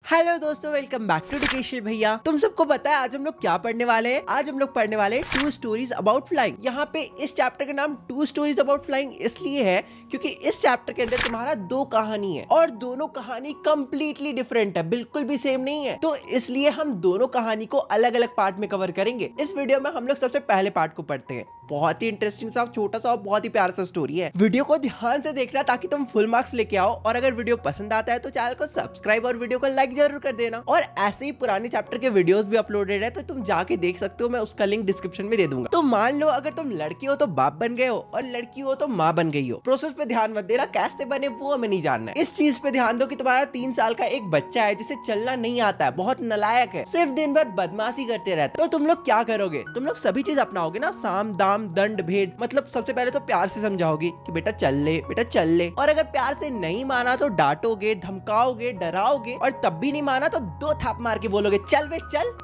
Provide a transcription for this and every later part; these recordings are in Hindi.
हेलो दोस्तों, वेलकम बैक टू एजुकेशन भैया। तुम सबको पता है आज हम लोग क्या पढ़ने वाले हैं? आज हम लोग पढ़ने वाले हैं टू स्टोरीज अबाउट फ्लाइंग। यहाँ पे इस चैप्टर का नाम टू स्टोरीज अबाउट फ्लाइंग इसलिए है क्योंकि इस चैप्टर के अंदर तुम्हारा दो कहानी है और दोनों कहानी कम्प्लीटली डिफरेंट है, बिल्कुल भी सेम नहीं है। तो इसलिए हम दोनों कहानी को अलग अलग पार्ट में कवर करेंगे। इस वीडियो में हम लोग सबसे पहले पार्ट को पढ़ते हैं। बहुत ही इंटरेस्टिंग सा, छोटा सा और बहुत ही प्यारा सा स्टोरी है। वीडियो को ध्यान से देखना ताकि तुम फुल मार्क्स लेके आओ। और अगर वीडियो पसंद आता है तो चैनल को सब्सक्राइब और वीडियो को लाइक जरूर कर देना। और ऐसे ही पुराने चैप्टर के वीडियोस भी अपलोडेड है तो तुम जाके देख सकते हो, मैं उसका लिंक डिस्क्रिप्शन में दे दूंगा। तो मान लो अगर तुम लड़की हो तो बाप बन गए हो और लड़की हो तो माँ बन गई हो। प्रोसेस पे ध्यान मत देना, कैसे बने वो हमें नहीं जानना है। इस चीज पे ध्यान दो कि तुम्हारा 3 साल का एक बच्चा है जिसे चलना नहीं आता है, बहुत नालायक है, सिर्फ दिन भर बदमाशी करते रहता है। तो तुम लोग क्या करोगे? तुम लोग सभी चीज अपनाओगे ना, साम दाम दंड भेद। मतलब सबसे पहले तो प्यार से समझाओगे कि बेटा चल ले, बेटा चल ले। और अगर प्यार से नहीं माना तो डांटोगे, धमकाओगे, डराओगे। और तब भी नहीं माना तो 2 थाप मार के बोलोगे चल बे चल।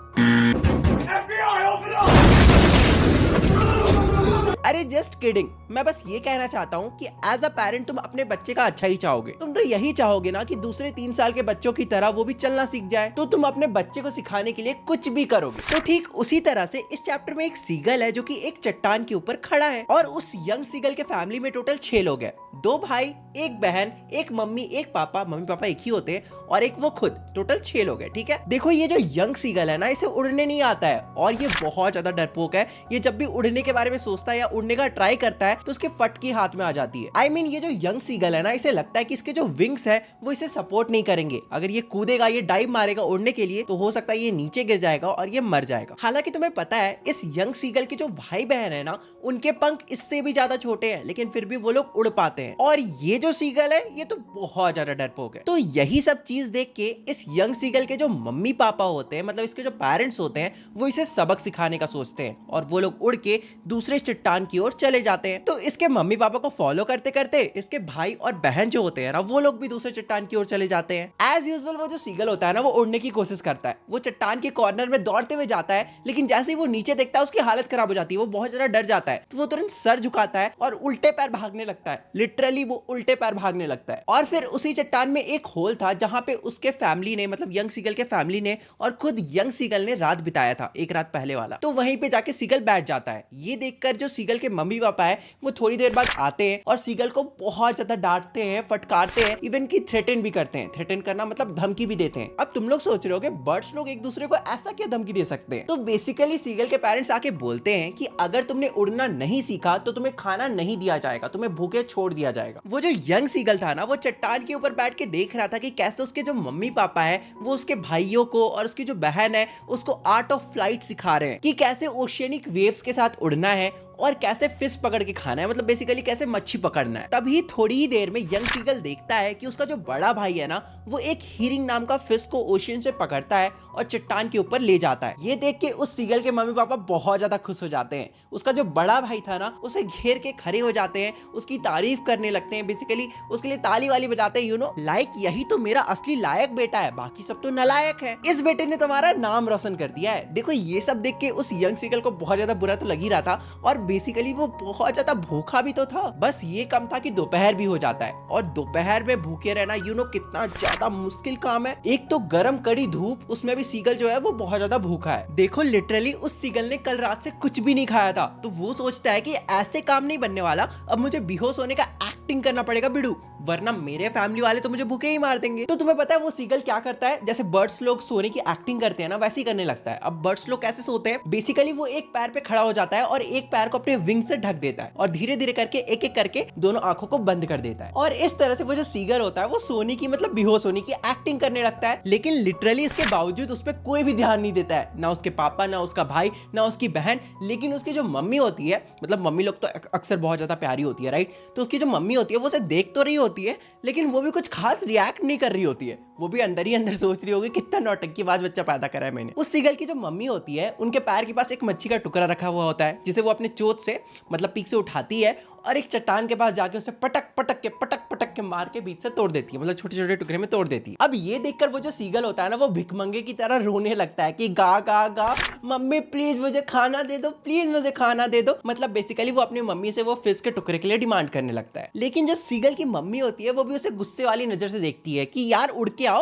अरे जस्ट किडिंग। मैं बस ये कहना चाहता हूँ कि एज अ पेरेंट तुम अपने बच्चे का अच्छा ही चाहोगे। तुम तो यही चाहोगे ना कि दूसरे 3 साल के बच्चों की तरह वो भी चलना सीख जाए। तो तुम अपने बच्चे को सिखाने के लिए कुछ भी करोगे। तो ठीक उसी तरह से इस चैप्टर में एक सीगल है जो कि एक चट्टान के ऊपर खड़ा है और उस यंग सीगल के फैमिली में टोटल 6 लोग हैं। 2 भाई, 1 बहन, 1 मम्मी, 1 पापा। मम्मी पापा एक ही होते हैं और एक वो खुद। टोटल 6 लोग हैं, ठीक है। देखो ये जो यंग सीगल है ना, इसे उड़ने नहीं आता है और ये बहुत ज्यादा डरपोक है। ये जब भी उड़ने के बारे में सोचता है या उड़ने का ट्राई करता है तो उसके फटकी हाथ में आ जाती है। I mean, ये जो यंग सीगल है ना, इसे लगता है कि इसके जो विंग्स है वो इसे सपोर्ट नहीं करेंगे। अगर ये कूदेगा, ये डाइव मारेगा उड़ने के लिए तो हो सकता है ये नीचे गिर जाएगा और ये मर जाएगा। हालांकि तुम्हें पता है इस यंग सीगल के जो भाई बहन है ना, उनके पंख इससे भी ज्यादा छोटे हैं, लेकिन फिर भी वो लोग उड़ पाते हैं। और ये जो सीगल है ये तो बहुत ज्यादा डरपोक है। तो यही सब चीज देख के इस यंग सीगल के जो मम्मी पापा होते हैं, मतलब इसके जो पेरेंट्स होते हैं, वो इसे सबक सिखाने का सोचते हैं और वो लोग उड़ के दूसरे चट्टान की ओर चले जाते हैं। तो इसके मम्मी पापा को फॉलो करते करते इसके भाई और बहन जो होते हैं ना, वो लोग भी दूसरे चट्टान की ओर चले जाते हैं। एज यूजुअल वो जो सीगल होता है ना, वो उड़ने की कोशिश करता है। वो चट्टान के कॉर्नर में दौड़ते हुए जाता है, लेकिन जैसे ही वो नीचे देखता है उसकी हालत खराब हो जाती है। वो बहुत ज्यादा डर जाता है तो वो तुरंत सर झुकाता है और उल्टे पैर भागने लगता है। लिटरली वो उल्टे पैर भागने लगता है। और फिर उसी चट्टान में एक होल था जहां पे उसके फैमिली ने, मतलब यंग सीगल के फैमिली ने और खुद यंग सीगल ने रात बिताया था, एक रात पहले वाला। तो वहीं पे जाके सीगल बैठ जाता है। ये देखकर जो सीगल के मम्मी पापा है वो थोड़ी देर बाद आते हैं और सीगल को बहुत ज्यादा डांटते हैं, फटकारते हैं, इवन की थ्रेटन भी करते हैं। थ्रेटन करना मतलब धमकी भी देते हैं। अब तुम लोग सोच रहे होगे बर्ड्स लोग एक दूसरे को ऐसा क्या धमकी दे सकते हैं? तो बेसिकली सीगल के पेरेंट्स आके बोलते हैं कि अगर तुमने उड़ना नहीं सीखा तो तुम्हें खाना नहीं दिया जाएगा, तुम्हें भूखे छोड़ दिया जाएगा। वो जो यंग सीगल था ना, वो चट्टान के ऊपर बैठ के देख रहा था कि कैसे उसके जो मम्मी पापा है वो उसके भाइयों को और उसकी जो बहन है उसको आर्ट ऑफ फ्लाइट सिखा रहे हैं कि कैसे ओशियनिक वेव्स के साथ उड़ना है और कैसे फिश पकड़ के खाना है, मतलब बेसिकली कैसे मच्छी पकड़ना है। तभी थोड़ी ही देर में यंग सीगल देखता है कि उसका जो बड़ा भाई है ना, वो एक हीरिंग नाम का फिश को ओशियन से पकड़ता है और चट्टान के ऊपर ले जाता है। ये देख के उस सीगल के मम्मी पापा बहुत ज्यादा खुश हो जाते हैं। उसका जो बड़ा भाई था ना, उसे घेर के खड़े हो जाते हैं, उसकी तारीफ करने लगते हैं, बेसिकली उसके लिए ताली वाली बजाते हैं, लाइक यही तो मेरा असली लायक बेटा है, बाकी सब तो नालायक है। इस बेटे ने तुम्हारा नाम रोशन कर दिया है। देखो ये सब देख के उस यंग सीगल को बहुत ज्यादा बुरा तो लग ही रहा था और बेसिकली वो बहुत ज्यादा भूखा भी तो था। बस ये कम था कि दोपहर भी हो जाता है और दोपहर में भूखे रहना कितना ज्यादा मुश्किल काम है। एक तो गरम कड़ी धूप, उसमें भी सीगल जो है वो बहुत ज्यादा भूखा है। देखो लिटरली उस सीगल ने कल रात से कुछ भी नहीं खाया था, तो वो सोचता है कि ऐसे काम नहीं बनने वाला, अब मुझे बेहोश होने का एक्टिंग करना पड़ेगा बिडू, वरना मेरे फैमिली वाले तो मुझे भूखे ही मार देंगे। तो तुम्हें पता है वो सीगल क्या करता है? जैसे बर्ड्स लोग सोने की एक्टिंग करते हैं ना, वैसे ही करने लगता है। अब बर्ड्स लोग कैसे सोते हैं? बेसिकली वो एक पैर पे खड़ा हो जाता है और एक पैर को अपने विंग से ढक देता है और धीरे धीरे करके एक एक करके दोनों आंखों को बंद कर देता है। और इस तरह से वो जो सीगल होता है वो सोने की, मतलब बेहोश होने की एक्टिंग करने लगता है। लेकिन लिटरली इसके बावजूद उस पर कोई भी ध्यान नहीं देता है, ना उसके पापा, ना उसका भाई, ना उसकी बहन। लेकिन उसकी जो मम्मी होती है, मतलब मम्मी लोग तो अक्सर बहुत ज्यादा प्यारी होती है, राइट? तो उसकी जो मम्मी होती है वो उसे देख तो रही होती है, लेकिन वो भी कुछ खास रिएक्ट नहीं कर रही होती है। वो भी अंदर ही अंदर सोच रही होगी कितना नौटंकीबाज बच्चा पैदा करा है मैंने। उस सीगल की जो मम्मी होती है, उनके पैर के पास एक मच्छी का टुकड़ा रखा हुआ होता है, जिसे वो अपने चोट से, मतलब पीक से उठाती है और एक चट्टान के पास जाके उसे पटक पटक के मार के बीच से तोड़ देती है, मतलब छोटे छोटे टुकड़े में तोड़ देती है। अब ये देखकर वो जो सीगल होता है ना, वो भिखमंगे की तरह रोने लगता है कि गा गा गा, मम्मी प्लीज मुझे खाना दे दो, प्लीज मुझे खाना दे दो। मतलब बेसिकली वो अपनी मम्मी से वो फिश के टुकड़े के लिए डिमांड करने लगता है। लेकिन जो सीगल की मम्मी होती है वो भी उसे गुस्से वाली नजर से देखती है कि यार उड़ के आओ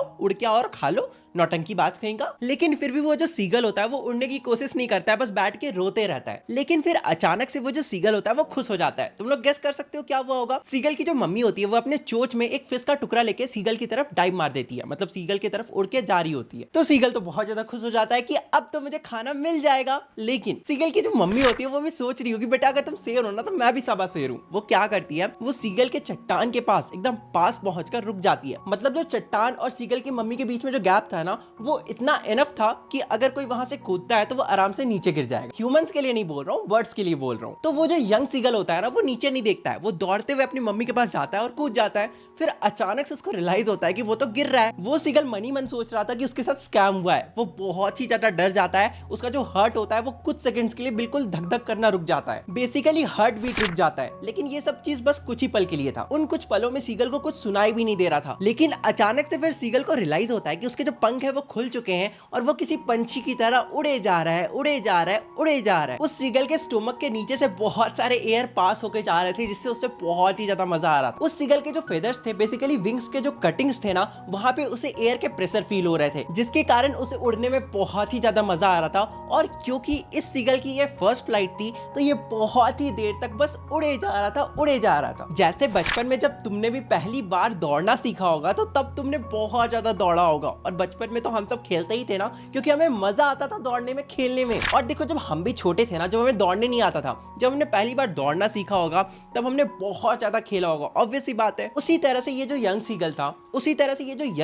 और खा लो, नौटंकी बाज कहेगा। लेकिन फिर भी वो जो सीगल होता है वो उड़ने की कोशिश नहीं करता है, बस बैठ के रोते रहता है। लेकिन फिर अचानक से वो जो सीगल होता है वो खुश हो जाता है। तुम लोग गेस कर सकते हो क्या हुआ होगा? सीगल की जो मम्मी होती है वो अपने चोंच में एक फिश का टुकड़ा लेके सीगल की तरफ डाइव मार देती है, मतलब सीगल की तरफ उड़ के जा रही होती है। तो सीगल तो बहुत ज्यादा खुश हो जाता है कि अब तो मुझे खाना मिल जाएगा। लेकिन सीगल की जो मम्मी होती है वो भी सोच रही होगी बेटा अगर तुम शेर हो ना तो मैं भी सबा शेर हूँ। वो क्या करती है, वो सीगल के चट्टान के पास एकदम पास पहुंचकर रुक जाती है। मतलब जो चट्टान और सीगल की मम्मी के बीच में जो गैप था ना वो इतना इनफ था कि अगर कोई वहां से कूदता है तो वो आराम से नीचे गिर जाएगा। ह्यूमंस के लिए नहीं बोल रहा हूँ, बर्ड्स के लिए बोल रहा हूँ। तो वो जो यंग सीगल होता है ना वो नीचे नहीं देखता है, वो दौड़ते हुए अपनी मम्मी के पास जाता है और कूद जाता है। फिर अचानक से उसको रियलाइज होता है कि वो तो गिर रहा है। वो सीगल मनी मन सोच रहा था कि उसके साथ स्कैम हुआ है। वो बहुत ही ज्यादा डर जाता है। उसका जो हार्ट होता है वो कुछ सेकंड्स के लिए बिल्कुल धक धक करना रुक जाता है। बेसिकली हार्ट बीट रुक जाता है। लेकिन ये सब चीज बस कुछ ही पल के लिए था। उन कुछ पलों में सीगल को कुछ सुनाई भी नहीं दे रहा था। लेकिन अचानक से फिर सीगल को रियलाइज होता है कि उसके जो पंख है वो खुल चुके हैं और वो किसी पंछी की तरह उड़े जा रहा है, उड़े जा रहा है, उड़े जा रहा है। उस सीगल के स्टोमक के नीचे से बहुत सारे एयर पास होके जा रहे थे जिससे उसे बहुत ही ज्यादा मजा आ रहा था। उस सीगल के जो फेदर्स थे, बेसिकली विंग्स के जो कटिंग्स थे ना, वहां पे उसे एयर के प्रेशर फील हो रहे थे जिसके कारण उसे उड़ने में बहुत ही ज्यादा मजा आ रहा था। और क्योंकि इस सीगल की ये फर्स्ट फ्लाइट थी तो ये बहुत ही देर तक बस उड़े जा रहा था, उड़े जा रहा था। जैसे बचपन में जब तुमने भी पहली बार दौड़ना सीखा होगा तो तब तुमने बहुत ज्यादा दौड़ा होगा। और बचपन में तो हम सब खेलते ही थे ना, क्योंकि हमें मजा आता था दौड़ने में, खेलने में। और देखो जब हम भी छोटे थे ना, जब हमें दौड़ने नहीं आता था, जब हमने पहली बार दौड़ना सीखा होगा तब हमने बहुत ज्यादा खेला होगा। ऑब्वियस सी बात है। उसी तरह से ये जो यंग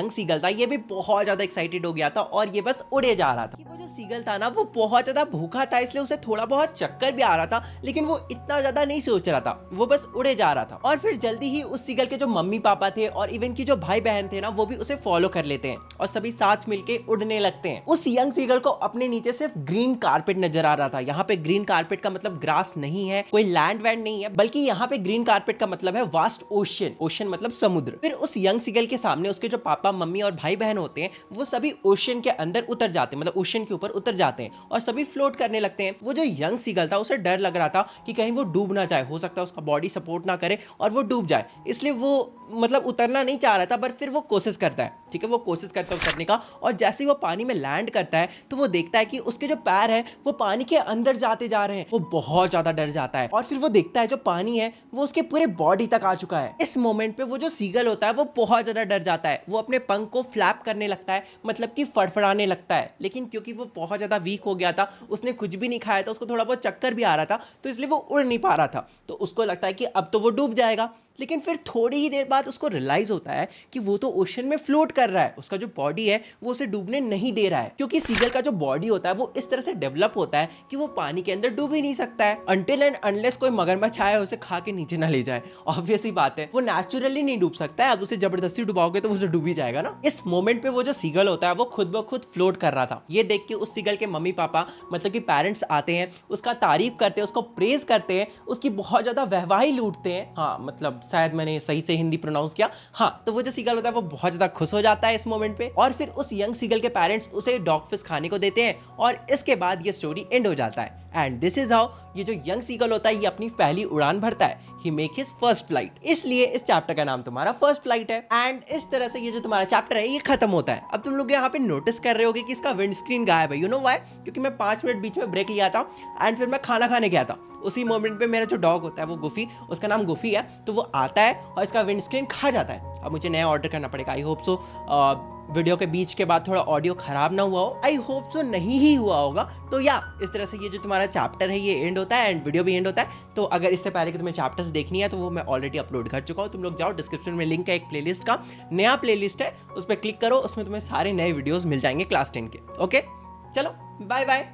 सीगल था, ये भी बहुत ज्यादा एक्साइटेड हो गया था और ये बस उड़े जा रहा था। वो जो सीगल था ना वो बहुत ज्यादा भूखा था, इसलिए उसे थोड़ा बहुत चक्कर भी आ रहा था, लेकिन वो इतना ज्यादा नहीं सोच रहा था, वो बस उड़े जा रहा था। और फिर जल्दी ही उस सीगल के जो मम्मी पापा थे और इवन की जो भाई बहन थे ना वो भी उसे फॉलो कर लेते हैं और सभी साथ मिलके उड़ने लगते हैं। उस यंग सीगल को अपने नीचे सिर्फ ग्रीन कारपेट नजर आ रहा था। यहाँ पे ग्रीन कारपेट का मतलब ग्रास नहीं है, कोई लैंड वैंड नहीं है, बल्कि यहाँ पे ग्रीन कारपेट का मतलब है वास्ट ओशन। ओशन मतलब समुद्र। फिर उस यंग सीगल के सामने उसके जो पापा मम्मी और भाई बहन होते हैं वो सभी ओशन के अंदर उतर जाते हैं, मतलब ओशन के ऊपर उतर जाते हैं और सभी फ्लोट करने लगते हैं। वो जो यंग सीगल था उसे डर लग रहा था कि कहीं वो डूब ना जाए, हो सकता है उसका बॉडी सपोर्ट ना करे और वो डूब जाए, इसलिए वो मतलब उतरना नहीं चाह रहा था। पर फिर वो कोशिश करता है, ठीक है, वो कोशिश करता है उतरने का। और जैसे ही वो पानी में लैंड करता है तो वो देखता है कि उसके जो पैर है वो पानी के अंदर जाते जा रहे हैं। वो बहुत ज्यादा डर जाता है और फिर वो देखता है जो पानी है वो उसके पूरे बॉडी तक आ चुका है। इस मोमेंट पे वो जो सीगल होता है वो बहुत ज्यादा डर जाता है। वो अपने पंख को फ्लैप करने लगता है, मतलब कि फड़फड़ाने लगता है। लेकिन क्योंकि वो बहुत ज्यादा वीक हो गया था, उसने कुछ भी नहीं खाया था, उसको थोड़ा बहुत चक्कर भी आ रहा था, तो इसलिए वो उड़ नहीं पा रहा था। तो उसको लगता है कि अब तो वो डूब जाएगा। लेकिन फिर थोड़ी ही देर बाद उसको रियलाइज होता है कि वो तो ओशन में फ्लोट कर रहा है, उसका जो बॉडी है वो उसे डूबने नहीं दे रहा है। क्योंकि सीगल का जो बॉडी होता है वो इस तरह से डेवलप होता है कि वो पानी के अंदर डूब ही नहीं सकता है अनटिल एंड अनलेस कोई मगरमच्छ आए उसे खा के नीचे ना ले जाए। ऑब्वियस ही बात है, वो नेचुरली नहीं डूब सकता है। अब उसे जबरदस्ती डुबाओगे तो वो डूब ही जाएगा ना। इस मोमेंट पे वो जो सीगल होता है वो खुद ब खुद फ्लोट कर रहा था। ये देख के उस सीगल के मम्मी पापा, मतलब कि पेरेंट्स आते हैं, उसका तारीफ करते हैं, उसको प्रेज करते हैं, उसकी बहुत ज्यादा वाहवाही लूटते हैं। हाँ, मतलब शायद मैंने सही से हिंदी प्रोनाउंस किया। हाँ, तो वो जो सीगल होता है वो बहुत ज्यादा खुश हो जाता है इस मोमेंट पे। और फिर उस यंग सीगल के पेरेंट्स उसे डॉग फिश खाने को देते हैं और इसके बाद ये स्टोरी एंड हो जाता है। एंड दिस इज हाउ ये जो यंग सीगल होता है ये अपनी पहली उड़ान भरता है। ही मेक हिज फर्स्ट फ्लाइट, इसलिए इस चैप्टर का नाम तुम्हारा फर्स्ट फ्लाइट है। एंड इस तरह से ये जो तुम्हारा चैप्टर है ये खत्म होता है। अब तुम लोग यहाँ पे नोटिस कर रहे होगे कि इसका विंड स्क्रीन गायब है। You know why? क्योंकि मैं 5 मिनट बीच में ब्रेक लिया था एंड फिर मैं खाना खाने गया था। उसी मोमेंट पे मेरा जो डॉग होता है वो गुफी, उसका नाम गुफी है, तो वो आता है और इसका विंड स्क्रीन खा जाता है। अब मुझे नया ऑर्डर करना पड़ेगा। आई होप सो वीडियो के बीच के बाद थोड़ा ऑडियो खराब ना हुआ हो। आई होप सो नहीं ही हुआ होगा। तो या इस तरह से ये जो तुम्हारा चैप्टर है ये एंड होता है एंड वीडियो भी एंड होता है। तो अगर इससे पहले कि तुम्हें चैप्टर्स देखनी है तो वो मैं ऑलरेडी अपलोड कर चुका हूँ। तुम लोग जाओ, डिस्क्रिप्शन में लिंक है एक प्लेलिस्ट का, नया प्लेलिस्ट है, उस पर क्लिक करो, उसमें तुम्हें सारे नए वीडियोस मिल जाएंगे क्लास 10 के। ओके, चलो बाय बाय।